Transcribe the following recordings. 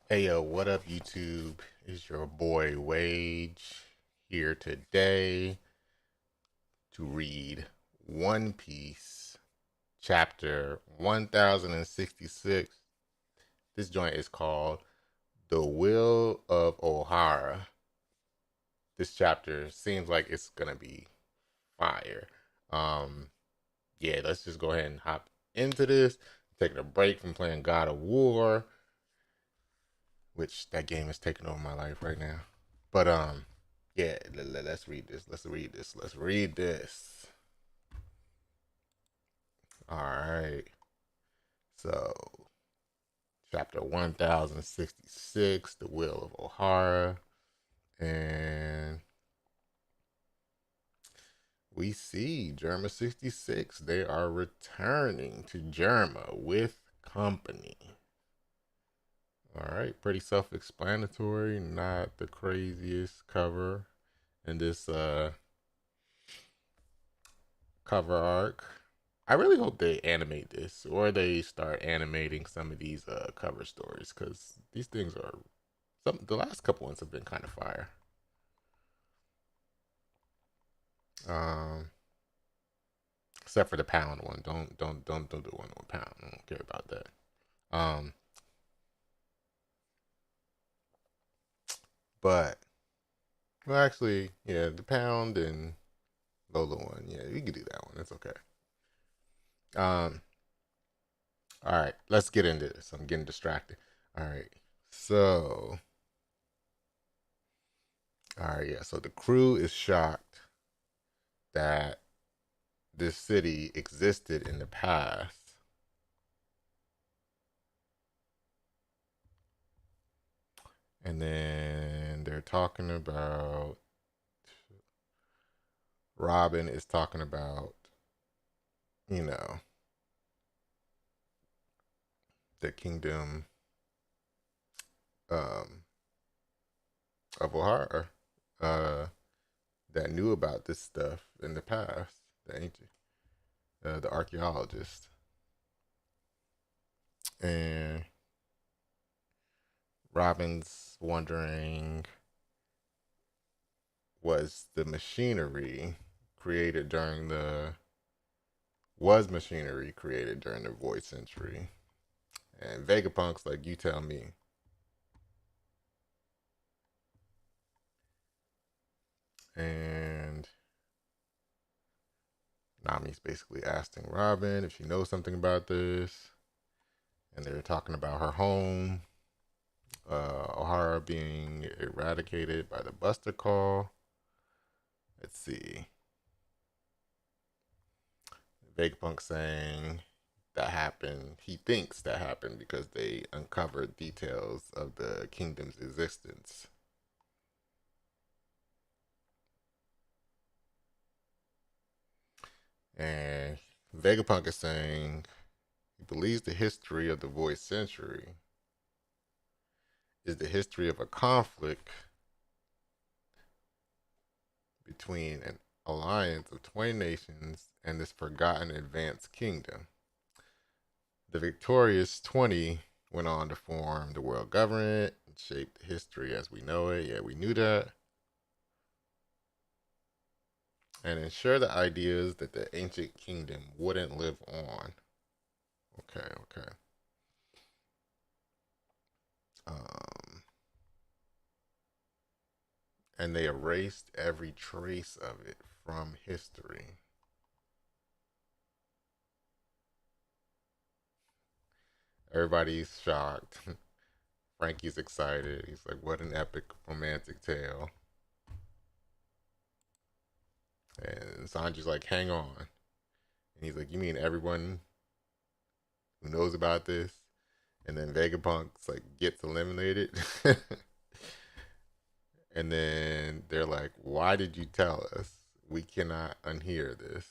Hey yo, what up YouTube? It's your boy Wage here today to read One Piece chapter 1066. This joint is called The Will of Ohara. This chapter seems like it's gonna be fire. Um yeah, let's just go ahead and hop into this. Taking a break from playing God of War, which that game is taking over my life right now. But yeah, let's read this. Let's read this. Let's read this. All right. So, chapter 1066, The Will of Ohara. And we see Germa 66. They are returning to Germa with company. All right. Pretty self explanatory. Not the craziest cover in this cover arc. I really hope they animate this or they start animating some of these cover stories because these things are some. The last couple ones have been kind of fire. Um, except for the pound one. Don't do one with pound. I don't care about that. Um, but well, actually, yeah, the pound and Lola one. Yeah, we could do that one. It's okay. Um, all right, let's get into this. I'm getting distracted. All right, so all right, yeah. So the crew is shocked that this city existed in the past. And then they're talking about Robin is talking about, you know, the kingdom um, of O'Hara uh, that knew about this stuff in the past, the ancient, the archaeologist. And Robin's wondering, was the machinery created during the was machinery created during the void century? And Vegapunk's like, you tell me. And Nami's basically asking Robin if she knows something about this. And they're talking about her home, O'Hara being eradicated by the Buster Call. Let's see. Vegapunk saying that happened. He thinks that happened because they uncovered details of the kingdom's existence. And Vegapunk is saying he believes the history of the Void Century is the history of a conflict between an alliance of 20 nations and this forgotten advanced kingdom. The victorious 20 went on to form the world government and shape history as we know it. Yeah, we knew that. And ensure the ideas that the ancient kingdom wouldn't live on. Okay, okay. Um, and they erased every trace of it from history. Everybody's shocked. Frankie's excited. He's like, what an epic romantic tale. And Sanji's like, hang on. And he's like, you mean everyone who knows about this? And then Vegapunk's like gets eliminated. And then they're like, why did you tell us? We cannot unhear this.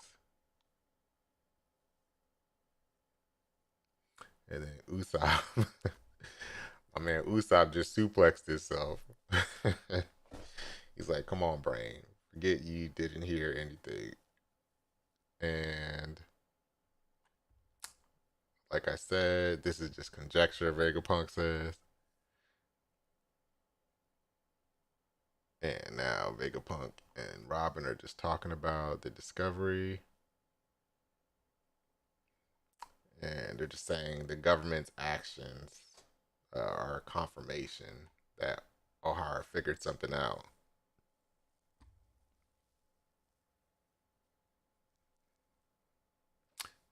And then Usopp, my man Usopp just suplexed himself. He's like, come on, brain. Forget you didn't hear anything. And like I said, this is just conjecture, Vegapunk says. And now Vegapunk and Robin are just talking about the discovery. And they're just saying the government's actions are a confirmation that O'Hara figured something out.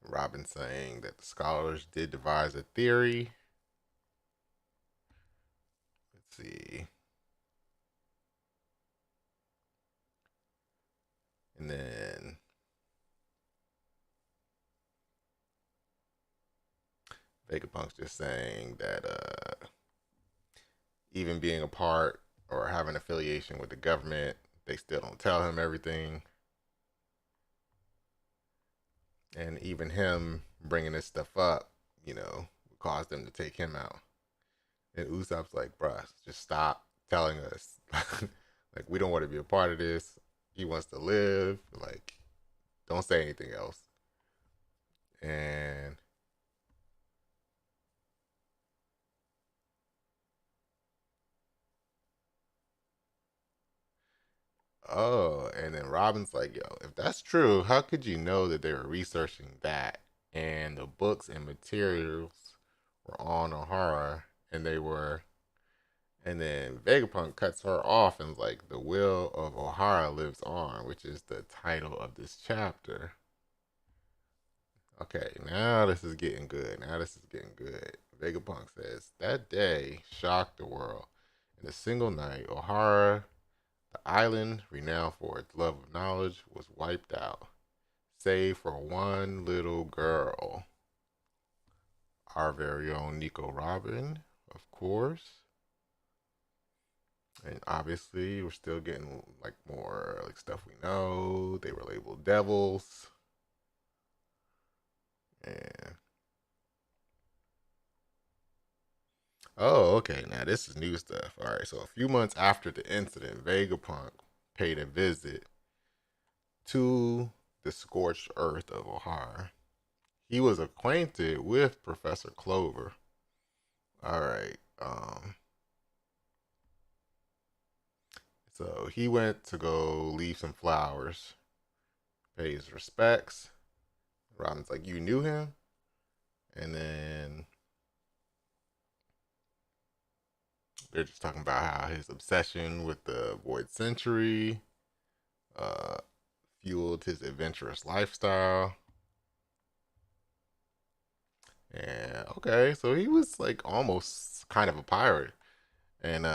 Robin saying that the scholars did devise a theory. Let's see. And then Vegapunk's just saying that even being a part or having affiliation with the government, they still don't tell him everything. And even him bringing this stuff up, caused them to take him out. And Usopp's like, bruh, just stop telling us. Like, we don't want to be a part of this. He wants to live. Like, don't say anything else. And oh, and then Robin's like, yo, if that's true, how could you know that they were researching that and the books and materials were on O'Hara and they were and then Vegapunk cuts her off and is like, the will of O'Hara lives on, which is the title of this chapter. Okay, now this is getting good. Now this is getting good. Vegapunk says, that day shocked the world. In a single night, O'Hara, the island, renowned for its love of knowledge, was wiped out, save for one little girl. Our very own Nico Robin, of course. And obviously, we're still getting like more like stuff we know. They were labeled devils. And oh, okay. Now this is new stuff. All right. So a few months after the incident, Vegapunk paid a visit to the scorched earth of O'Hara. He was acquainted with Professor Clover. All right. So he went to go leave some flowers, pay his respects. Robin's like, you knew him? And then they're just talking about how his obsession with the Void Century uh, fueled his adventurous lifestyle. And okay, so he was like almost kind of a pirate. And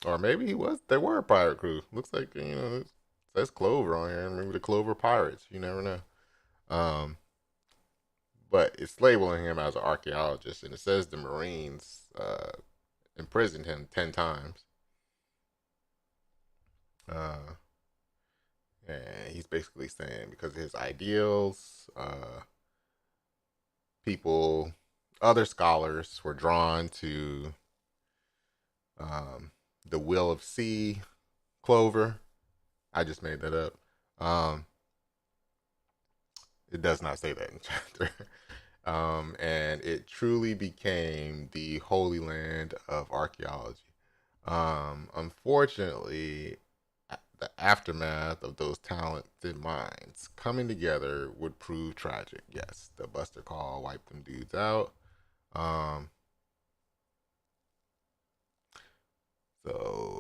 or maybe he was they were a pirate crew. Looks like, it says Clover on here. Maybe the Clover Pirates. You never know. Um but it's labeling him as an archaeologist, and it says the Marines imprisoned him 10 times. Uh, and he's basically saying because of his ideals, people, other scholars were drawn to um, the Will of Sea Clover. I just made that up. Um, it does not say that in the chapter. And it truly became the holy land of archaeology. Unfortunately, the aftermath of those talented minds coming together would prove tragic. Yes, the Buster Call wiped them dudes out. Um, so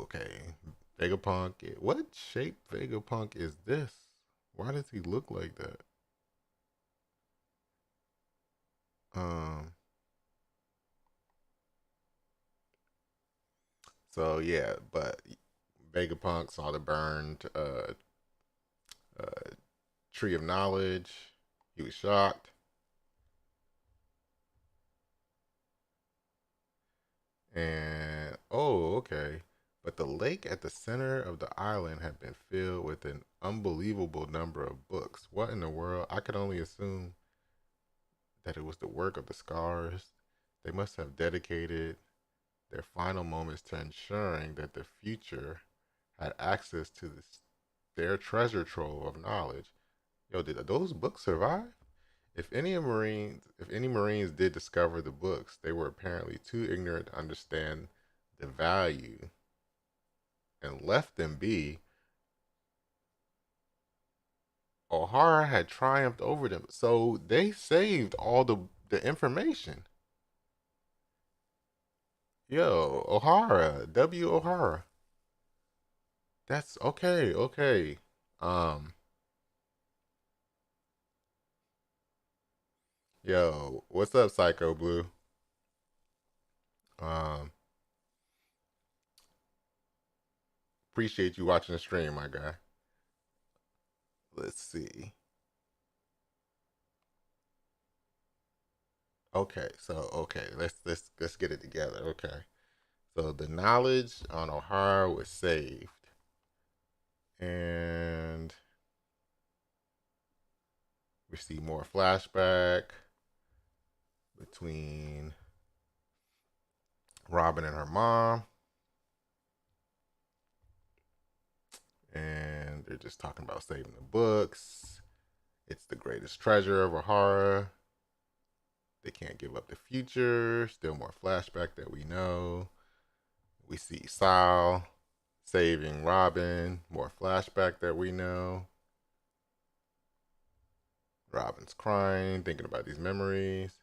okay, Vegapunk. What shape Vegapunk is this? Why does he look like that? Um, so yeah, but Vegapunk saw the burned uh, tree of knowledge. He was shocked. And oh, okay. But the lake at the center of the island had been filled with an unbelievable number of books. What in the world? I could only assume that it was the work of the scholars. They must have dedicated their final moments to ensuring that the future had access to their treasure trove of knowledge. Yo, did those books survive? If any Marines did discover the books, they were apparently too ignorant to understand the value and left them be, O'Hara had triumphed over them. So they saved all the information. Yo, O'Hara, W. O'Hara. That's okay, okay. Um, yo, what's up, Psycho Blue? Um, appreciate you watching the stream, my guy. Let's see. Okay, so okay, let's get it together. Okay. So the knowledge on O'Hara was saved. And we see more flashback between Robin and her mom. And they're just talking about saving the books. It's the greatest treasure of O'Hara. They can't give up the future. Still more flashback that we know. We see Sal saving Robin. More flashback that we know. Robin's crying, thinking about these memories.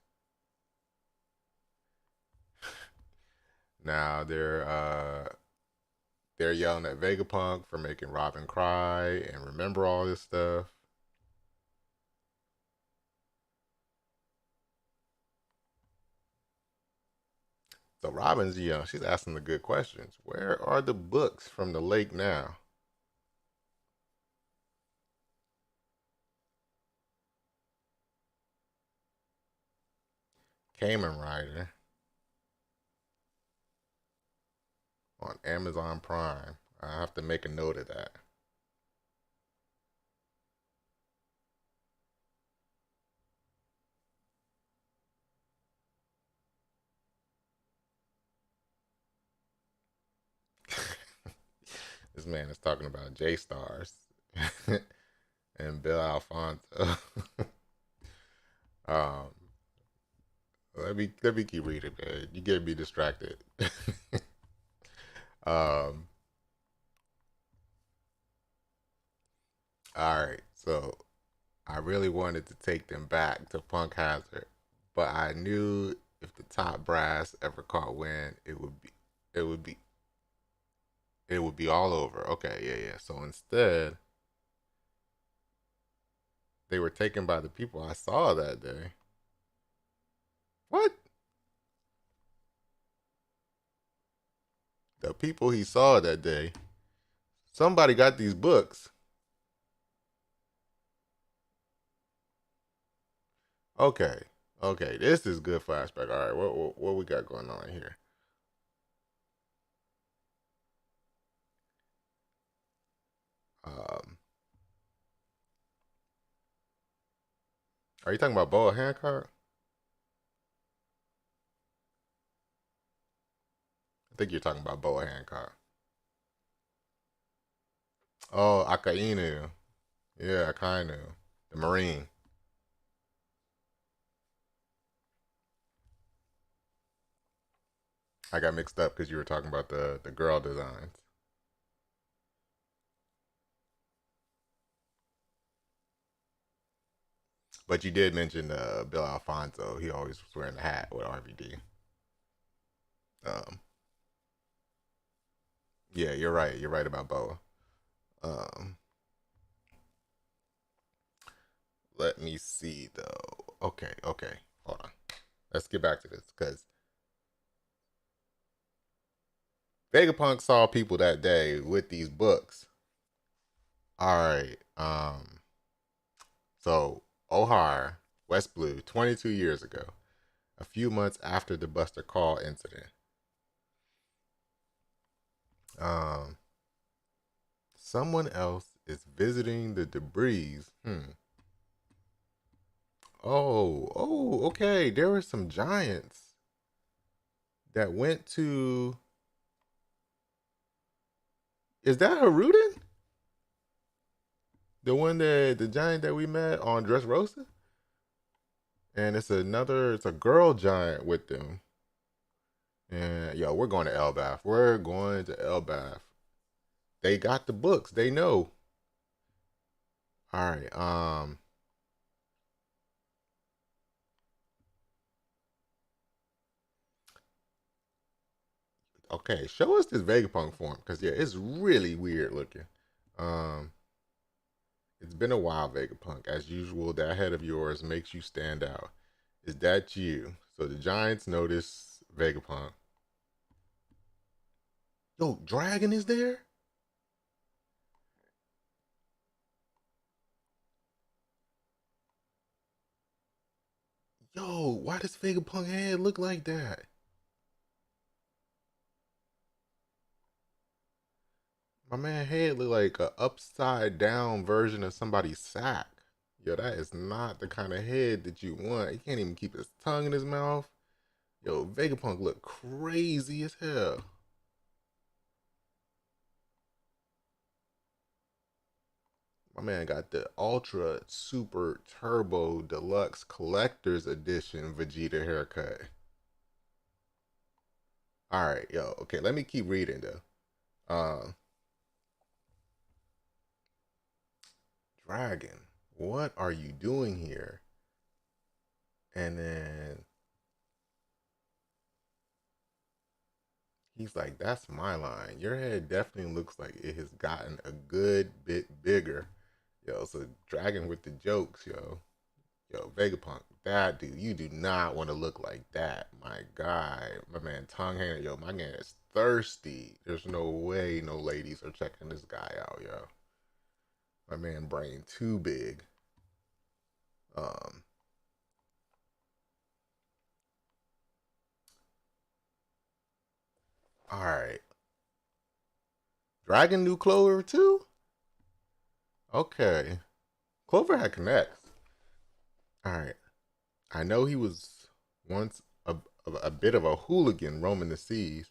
Now they're yelling at Vegapunk for making Robin cry and remember all this stuff. So Robin's, she's asking the good questions. Where are the books from the lake now? Kamen Rider on Amazon Prime. I have to make a note of that. This man is talking about J Stars and Bill Alfonso. um, let me keep reading, man. You get me distracted. um, all right, so I really wanted to take them back to Punk Hazard, but I knew if the top brass ever caught wind, it would be it would be all over. Okay, yeah. So instead, they were taken by the people I saw that day. What? The people he saw that day. Somebody got these books. Okay. Okay, this is good flashback. All right, what we got going on here? Um, are you talking about Boa Hancock? I think you're talking about Boa Hancock. Oh, Akainu. Yeah, Akainu. The Marine. I got mixed up because you were talking about the girl designs. But you did mention Bill Alfonso. He always was wearing a hat with RVD. Um, yeah, you're right. You're right about Boa. Um, let me see though. Okay. Hold on. Let's get back to this because Vegapunk saw people that day with these books. All right. So O'Hara, West Blue, 22 years ago, a few months after the Buster Call incident. Um, someone else is visiting the debris. Okay. There were some giants that went to. Is that Haruden? The giant that we met on Dressrosa? And it's a girl giant with them. And yo, we're going to Elbath. We're going to Elbath. They got the books. They know. All right. Okay. Show us this Vegapunk form, because yeah, it's really weird looking. Um, it's been a while, Vegapunk. As usual, that head of yours makes you stand out. Is that you? So the Giants notice Vegapunk. Yo, Dragon is there? Yo, why does Vegapunk head look like that? My man head look like a upside down version of somebody's sack. Yo, that is not the kind of head that you want. He can't even keep his tongue in his mouth. Yo, Vegapunk look crazy as hell. My man got the Ultra Super Turbo Deluxe Collector's Edition Vegeta haircut. All right, yo, okay, let me keep reading though. Dragon, what are you doing here? And then he's like, that's my line. Your head definitely looks like it has gotten a good bit bigger. Yo, so Dragon with the jokes, yo. Yo, Vegapunk, that dude, you do not want to look like that. My guy, my man tongue hanger, yo, my man is thirsty. There's no way no ladies are checking this guy out, yo. My man brain too big. Um, all right. Dragon knew Clover too? Okay. Clover had connects. All right. I know he was once a bit of a hooligan roaming the seas,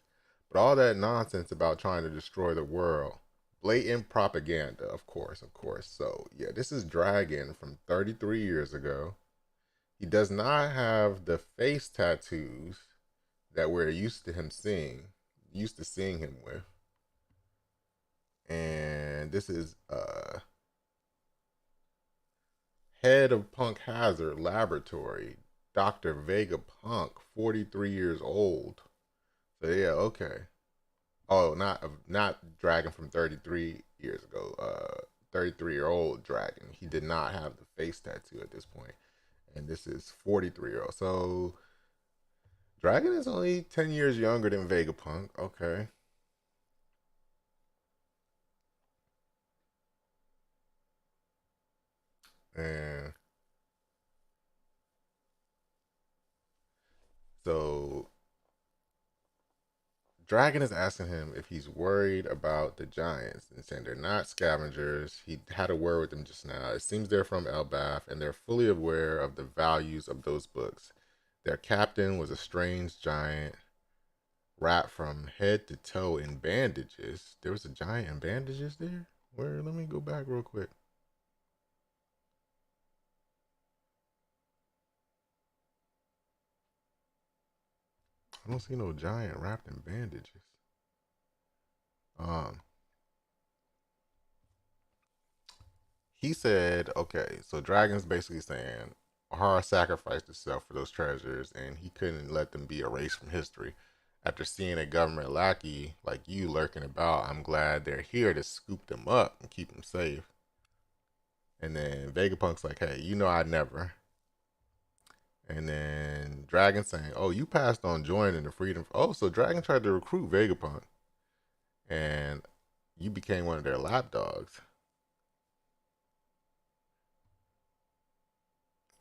but all that nonsense about trying to destroy the world. Blatant propaganda, of course, of course. So, yeah, this is Dragon from 33 years ago. He does not have the face tattoos that we're used to seeing him with. And this is head of Punk Hazard Laboratory, Dr. Vegapunk, 43 years old. So yeah, okay. Oh, not Dragon from 33 years ago. 33-year-old Dragon. He did not have the face tattoo at this point, and this is 43-year-old. So Dragon is only 10 years younger than Vegapunk. Okay, and so Dragon is asking him if he's worried about the Giants and saying they're not scavengers. He had a word with them just now. It seems they're from Elbath and they're fully aware of the values of those books. Their captain was a strange giant wrapped from head to toe in bandages. There was a giant in bandages there? Where? Let me go back real quick. I don't see no giant wrapped in bandages. Um, he said, okay, so Dragon's basically saying Ahara sacrificed himself for those treasures and he couldn't let them be erased from history. After seeing a government lackey like you lurking about, I'm glad they're here to scoop them up and keep them safe. And then Vegapunk's like, hey, you know I never. And then Dragon saying, oh, you passed on joining the freedom. Oh, so Dragon tried to recruit Vegapunk and you became one of their lapdogs.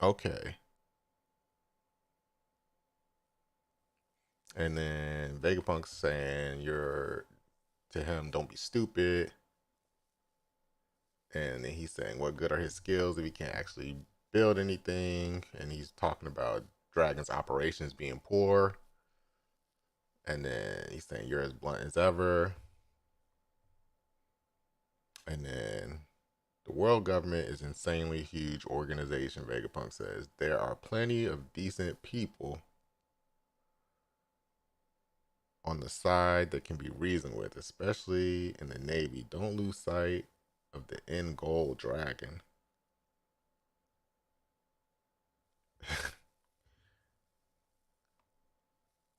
Okay. And then Vegapunk's saying you're to him, don't be stupid. And then he's saying, what good are his skills if he can't actually build anything? And he's talking about Dragon's operations being poor. And then he's saying, you're as blunt as ever. And then the world government is an insanely huge organization, Vegapunk says. There are plenty of decent people. on the side that can be reasoned with, especially in the Navy. Don't lose sight of the end goal, Dragon.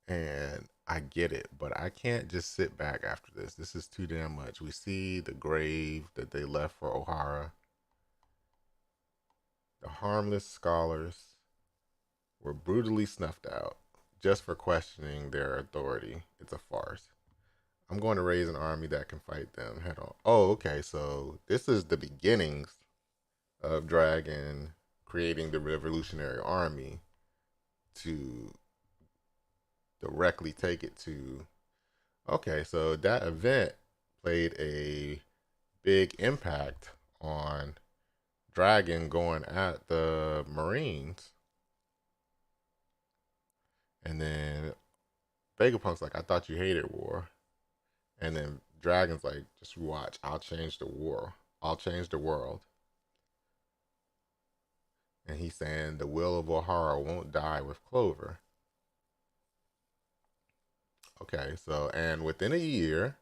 And I get it, but I can't just sit back after this. This is too damn much. We see the grave that they left for O'Hara. The harmless scholars were brutally snuffed out just for questioning their authority. It's a farce. I'm going to raise an army that can fight them head on. Oh, okay. So this is the beginnings of Dragon creating the Revolutionary Army to directly take it to. Okay, so that event played a big impact on Dragon going at the Marines. And then Vegapunk's like, I thought you hated war. And then Dragon's like, just watch, I'll change the war. I'll change the world. And he's saying the will of O'Hara won't die with Clover. Okay, so, and within a year,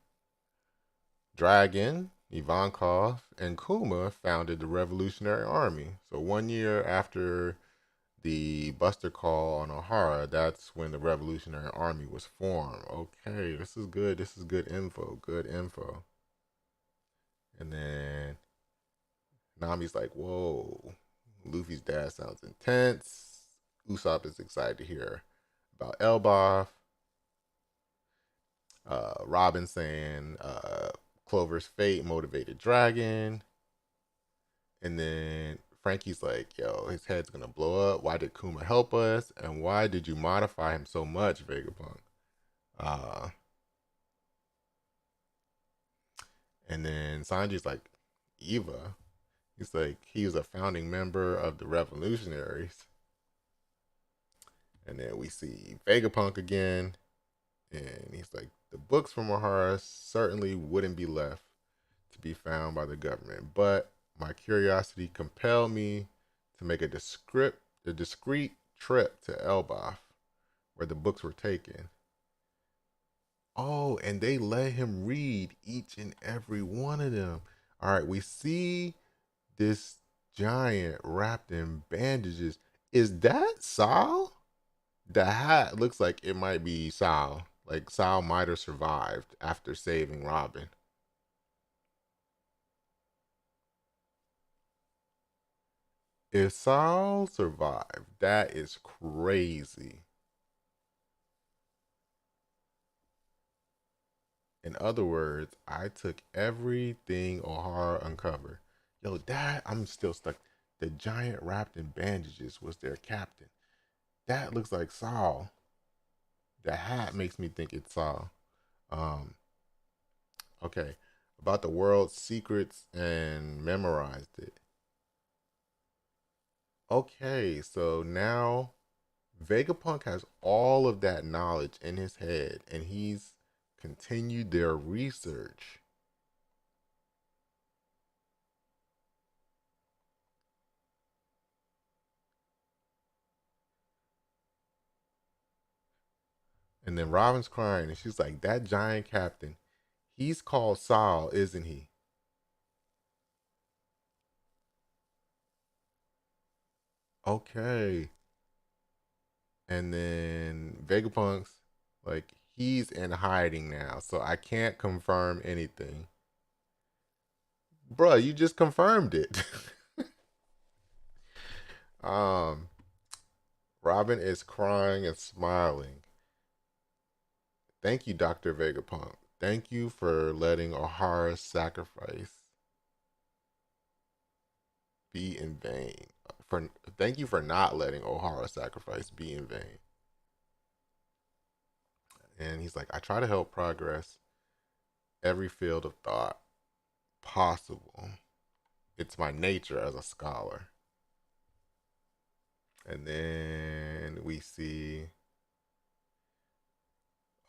Dragon, Ivankov, and Kuma founded the Revolutionary Army. So 1 year after the Buster Call on O'Hara, that's when the Revolutionary Army was formed. Okay, this is good. This is good info. Good info. And then Nami's like, whoa, Luffy's dad sounds intense. Usopp is excited to hear about Elbaf. Robin saying Clover's fate motivated Dragon. And then Frankie's like, yo, his head's gonna blow up. Why did Kuma help us? And why did you modify him so much, Vegapunk? Uh, and then Sanji's like, Eva. He's like, he was a founding member of the Revolutionaries. And then we see Vegapunk again. And he's like, the books from O'Hara certainly wouldn't be left to be found by the government. But my curiosity compelled me to make a discreet trip to Elbaf, where the books were taken. Oh, and they let him read each and every one of them. All right, we see this giant wrapped in bandages. Is that Sal? The hat looks like it might be Sal. Like Sal might have survived after saving Robin. If Sal survived, that is crazy. In other words, I took everything O'Hara uncovered. Yo, that I'm still stuck. The giant wrapped in bandages was their captain. That looks like Saul. The hat makes me think it's Saul. Um, okay. About the world's secrets and memorized it. Okay, so now Vegapunk has all of that knowledge in his head and he's continued their research. And then Robin's crying and she's like, that giant captain, he's called Saul, isn't he? Okay. And then Vegapunk's like, he's in hiding now, so I can't confirm anything. Bruh, you just confirmed it. um, Robin is crying and smiling. Thank you, Dr. Vegapunk. Thank you for letting O'Hara's sacrifice be in vain. For thank you for not letting O'Hara's sacrifice be in vain. And he's like, I try to help progress every field of thought possible. It's my nature as a scholar. And then we see,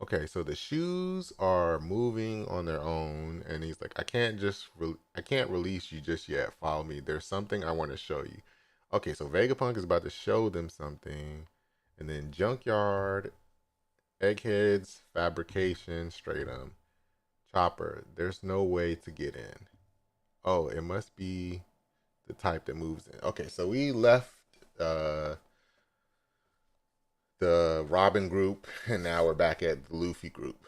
okay, so the shoes are moving on their own, and he's like, I can't release you just yet. Follow me. There's something I want to show you. Okay, so Vegapunk is about to show them something, and then Junkyard Eggheads, fabrication, stratum. Chopper, there's no way to get in. Oh, it must be the type that moves in. Okay, so we left uh, the Robin group, and now we're back at the Luffy group.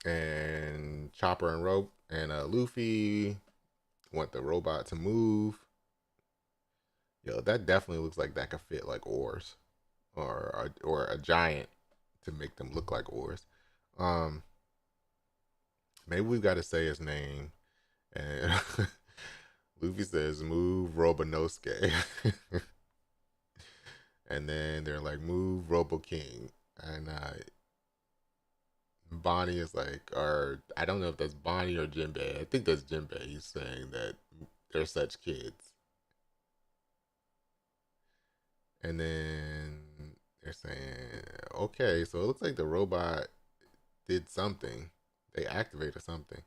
And Chopper and Rope and Luffy want the robot to move. Yo, that definitely looks like that could fit like oars, or a giant to make them look like oars. Um, Maybe we've got to say his name. And Luffy says, "Move, Robanosuke." And then they're like, "Move, Robo King." And Bonnie is like, or I don't know if that's Bonnie or Jinbei. I think that's Jinbei. He's saying that they're such kids. And then they're saying, okay, so it looks like the robot did something. They activated something.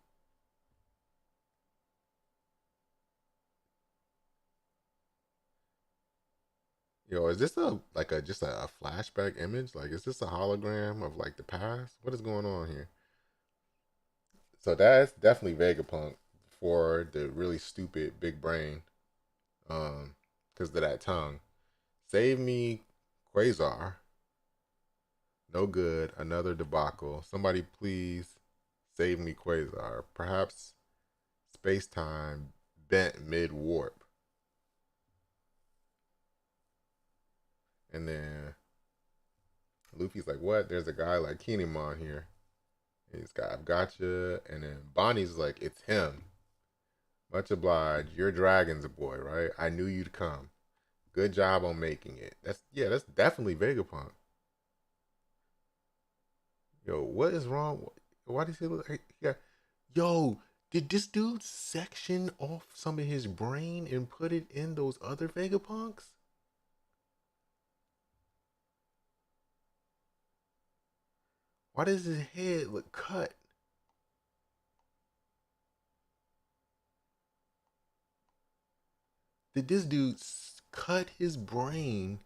Yo, is this a like a just a flashback image? Like, is this a hologram of like the past? What is going on here? So that's definitely Vegapunk for the really stupid big brain, because of that tongue. Save me, Quasar. No good. Another debacle. Somebody please save me, Quasar. Perhaps space time bent mid warp. And then Luffy's like, "What? There's a guy like Kinemon here." And he's got, "I've gotcha." And then Bonnie's like, "It's him. Much obliged. You're Dragon's boy, right? I knew you'd come. Good job on making it." That's definitely Vegapunk. Yo, what is wrong? Why does he look like he got, yo, did this dude section off some of his brain and put it in those other Vegapunks? Why does his head look cut? Did this dude cut his brain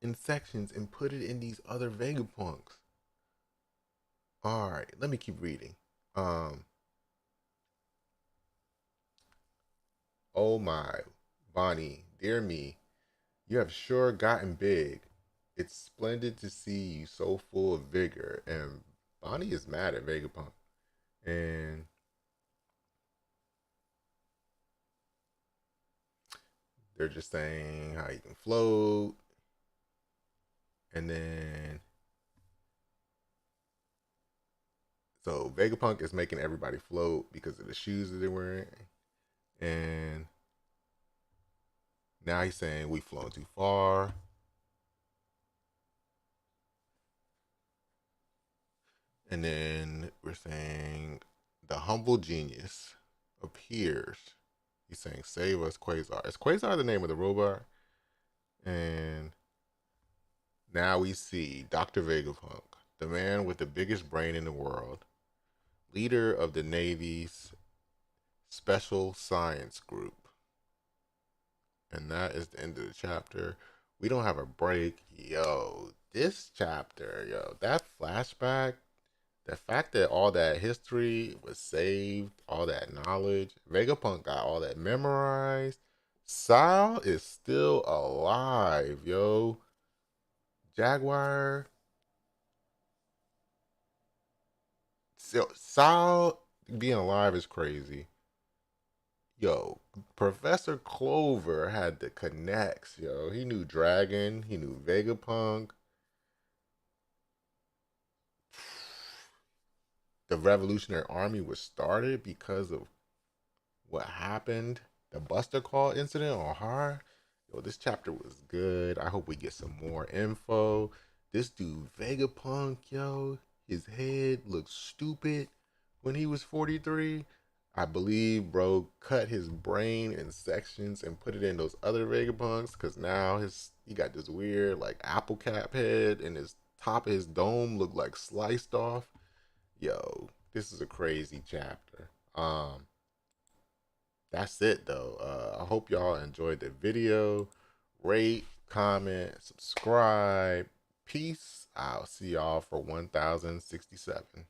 in sections and put it in these other Vegapunks? All right, let me keep reading. Um, oh my, Bonnie, dear me, you have sure gotten big. It's splendid to see you so full of vigor. And Bonnie is mad at Vegapunk. And they're just saying how he can float. And then, so Vegapunk is making everybody float because of the shoes that they're wearing. And now he's saying we've flown too far. And then we're saying the humble genius appears. He's saying, "Save us, Quasar." Is Quasar the name of the robot? And now we see Dr. Vegapunk, the man with the biggest brain in the world, leader of the Navy's Special Science Group. And that is the end of the chapter. We don't have a break. Yo, this chapter, yo, that flashback, the fact that all that history was saved, all that knowledge, Vegapunk got all that memorized. Sal is still alive, yo. Jaguar, so Sal being alive is crazy. Yo, Professor Clover had the connects, yo. He knew Dragon, he knew Vegapunk. The Revolutionary Army was started because of what happened, the Buster Call incident on Har. Yo, this chapter was good. I hope we get some more info. This dude, Vegapunk, yo, his head looks stupid when he was 43. I believe bro cut his brain in sections and put it in those other Vegapunks because now he got this weird like apple cap head and his top of his dome looked like sliced off. Yo, this is a crazy chapter. That's it though. I hope y'all enjoyed the video. Rate, comment, subscribe. Peace. I'll see y'all for 1067.